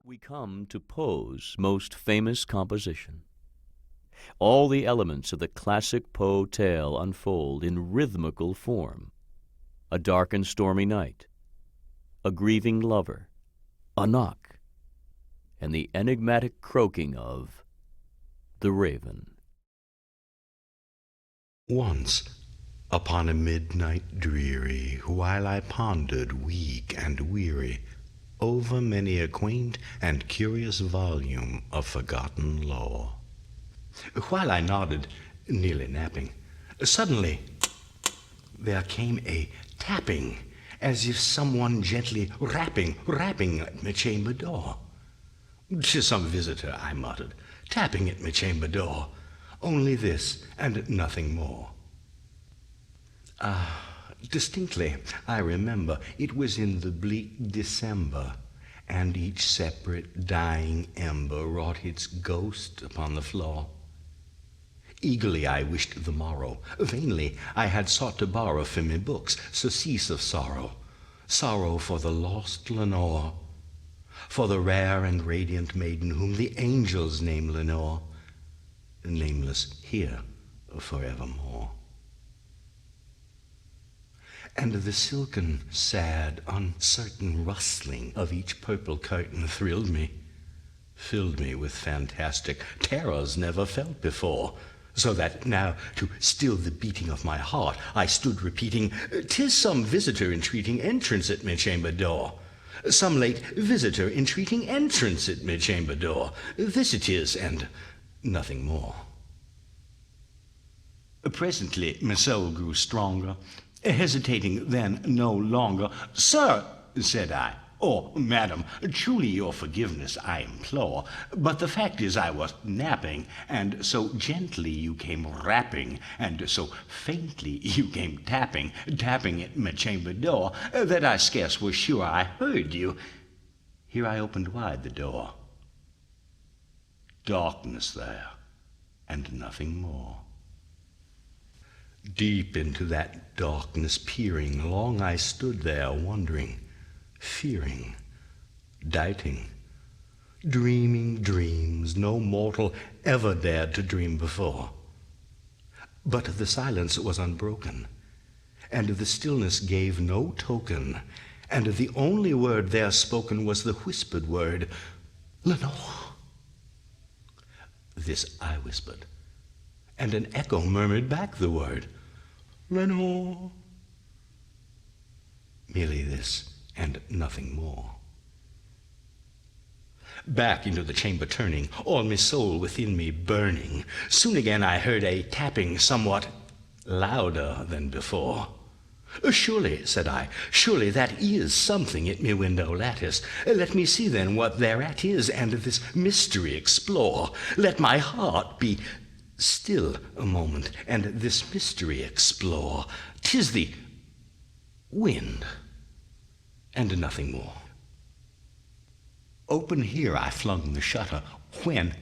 We come to Poe's most famous composition. All the elements of the classic Poe tale unfold in rhythmical form. A dark and stormy night, a grieving lover, a knock, and the enigmatic croaking of the raven. Once, upon a midnight dreary, while I pondered, weak and weary, over many a quaint and curious volume of forgotten lore, while I nodded, nearly napping, suddenly there came a tapping, as if someone gently rapping at my chamber door. "'Tis some visitor," I muttered, "tapping at my chamber door. Only this, and nothing more." Distinctly, I remember it was in the bleak December, and each separate dying ember wrought its ghost upon the floor. Eagerly I wished the morrow. Vainly I had sought to borrow from me books, surcease of sorrow. Sorrow for the lost Lenore, for the rare and radiant maiden whom the angels name Lenore, nameless here forevermore. And the silken, sad, uncertain rustling of each purple curtain thrilled me, filled me with fantastic terrors never felt before, so that now, to still the beating of my heart, I stood repeating, "'Tis some visitor entreating entrance at my chamber door. Some late visitor entreating entrance at my chamber door. This it is, and nothing more." Presently my soul grew stronger, hesitating then no longer. "Sir," said I, "or madam, truly your forgiveness I implore, but the fact is I was napping, and so gently you came rapping, and so faintly you came tapping at my chamber door, that I scarce was sure I heard you." Here I opened wide the door. Darkness there, and nothing more. Deep into that darkness peering, long I stood there, wondering, fearing, doubting, dreaming dreams no mortal ever dared to dream before. But the silence was unbroken, and the stillness gave no token, and the only word there spoken was the whispered word, "Lenore." This I whispered, and an echo murmured back the word, "Lenore." Merely this, and nothing more. Back into the chamber turning, all my soul within me burning, soon again I heard a tapping somewhat louder than before. "Surely," said I, "surely that is something at me window lattice. Let me see then what thereat is, and this mystery explore. Let my heart be still a moment, and this mystery explore. 'Tis the wind, and nothing more." Open here I flung the shutter, when,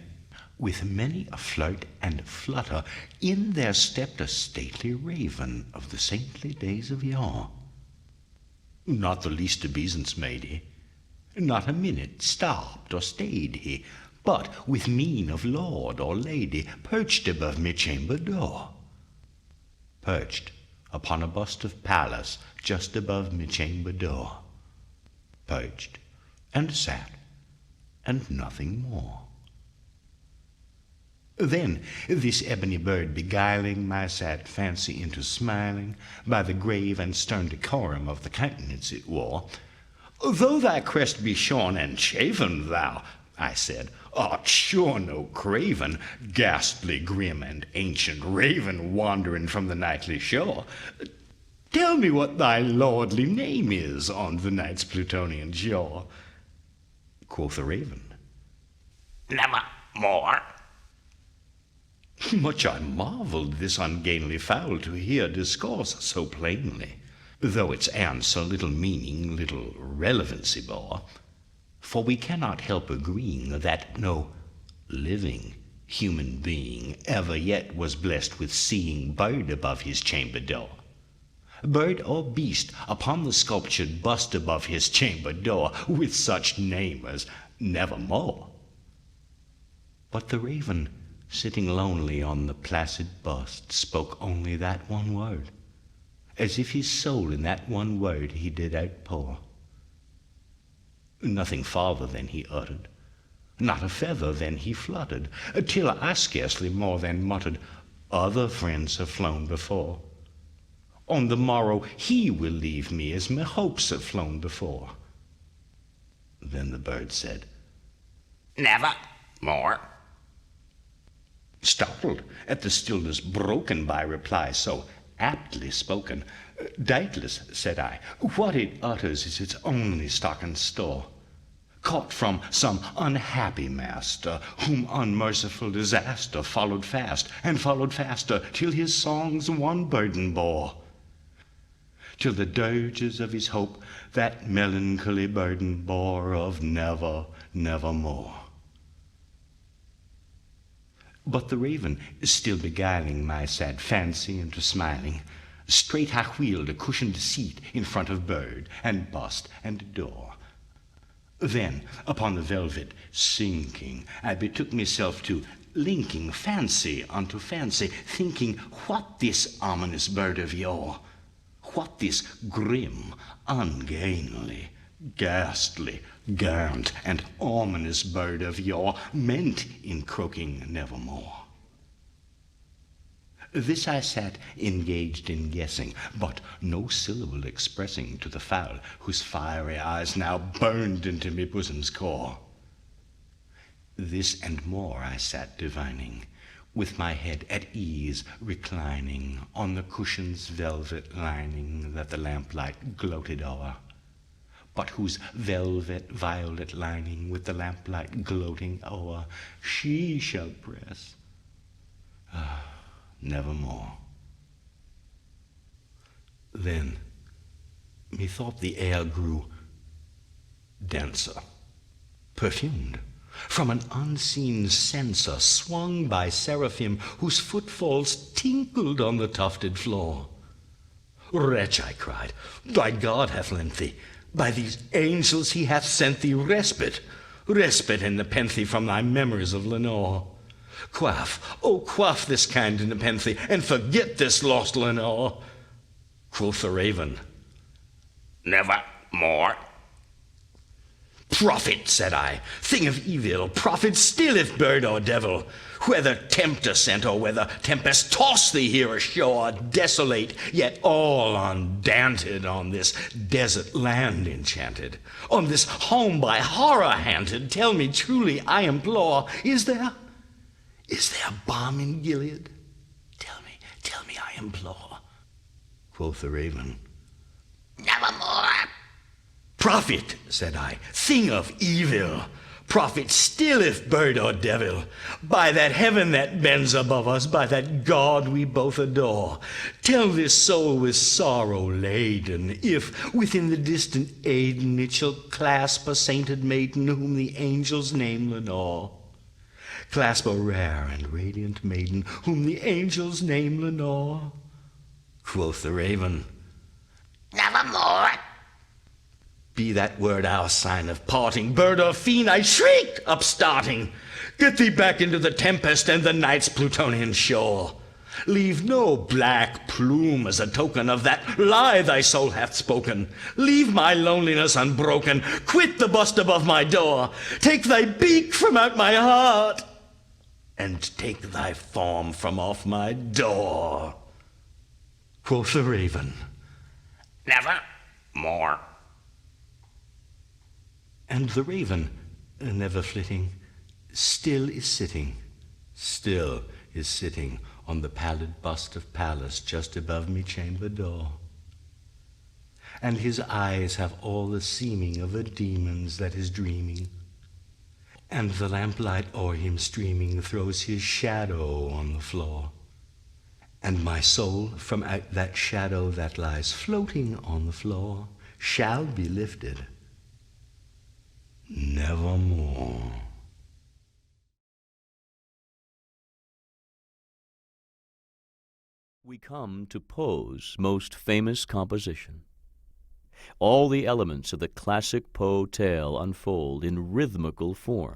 with many a flirt and flutter, in there stepped a stately raven of the saintly days of yore. Not the least obeisance made he, not a minute stopped or stayed he, but with mien of lord or lady perched above me chamber door. Perched upon a bust of Pallas just above me chamber door. Perched and sat, and nothing more. Then this ebony bird, beguiling my sad fancy into smiling by the grave and stern decorum of the countenance it wore, "Though thy crest be shorn and shaven, thou," I said, "art sure no craven, ghastly, grim, and ancient raven wandering from the nightly shore. Tell me what thy lordly name is on the night's Plutonian shore." Quoth the raven, "Nevermore." Much I marveled this ungainly fowl to hear discourse so plainly, though its answer little meaning, little relevancy bore. For we cannot help agreeing that no living human being ever yet was blessed with seeing bird above his chamber door. bird or beast, upon the sculptured bust above his chamber door, with such name as nevermore. But the raven, sitting lonely on the placid bust, spoke only that one word, as if his soul in that one word he did outpour. Nothing farther than he uttered, not a feather than he fluttered, till I scarcely more than muttered, other friends have flown before. On the morrow he will leave me as my hopes have flown before. Then the bird said, never more. Startled at the stillness broken by reply so aptly spoken, doubtless, said I, what it utters is its only stock and store, caught from some unhappy master, whom unmerciful disaster followed fast, and followed faster, till his songs one burden bore, till the dirges of his hope that melancholy burden bore of never, nevermore. But the raven, still beguiling my sad fancy into smiling, straight I wheeled a cushioned seat in front of bird and bust and door. Then, upon the velvet sinking, I betook myself to linking fancy unto fancy, thinking what this ominous bird of yore, what this grim, ungainly, ghastly, gaunt, and ominous bird of yore meant in croaking nevermore. This I sat engaged in guessing, but no syllable expressing to the fowl whose fiery eyes now burned into me bosom's core. This and more I sat divining, with my head at ease reclining on the cushion's velvet lining that the lamplight gloated o'er, but whose velvet violet lining with the lamplight gloating o'er she shall press nevermore. Then methought the air grew denser, perfumed, from an unseen censer swung by seraphim whose footfalls tinkled on the tufted floor. Wretch, I cried, thy God hath lent thee, by these angels he hath sent thee respite, respite and nepenthe from thy memories of Lenore. Quaff, oh quaff this kind nepenthe, and forget this lost Lenore. Quoth the raven, never more. Prophet, said I, thing of evil, prophet still if bird or devil, whether tempter sent or whether tempest toss thee here ashore, desolate, yet all undaunted on this desert land enchanted, on this home by horror haunted, tell me truly, I implore, is there balm in Gilead? Tell me, I implore. Quoth the raven, nevermore. Prophet, said I, thing of evil, prophet still if bird or devil, by that heaven that bends above us, by that God we both adore, tell this soul with sorrow laden, if within the distant Aden it shall clasp a sainted maiden whom the angels name Lenore. Clasp a rare and radiant maiden whom the angels name Lenore. Quoth the raven, nevermore. Be that word our sign of parting, bird or fiend, I shrieked, upstarting. Get thee back into the tempest and the night's Plutonian shore. Leave no black plume as a token of that lie thy soul hath spoken. Leave my loneliness unbroken. Quit the bust above my door. Take thy beak from out my heart, and take thy form from off my door. Quoth the raven, never more. And the raven, never flitting, still is sitting on the pallid bust of Pallas just above me chamber door. And his eyes have all the seeming of a demon's that is dreaming, and the lamplight o'er him streaming throws his shadow on the floor. And my soul from out that shadow that lies floating on the floor shall be lifted nevermore. We come to Poe's most famous composition. All the elements of the classic Poe tale unfold in rhythmical form.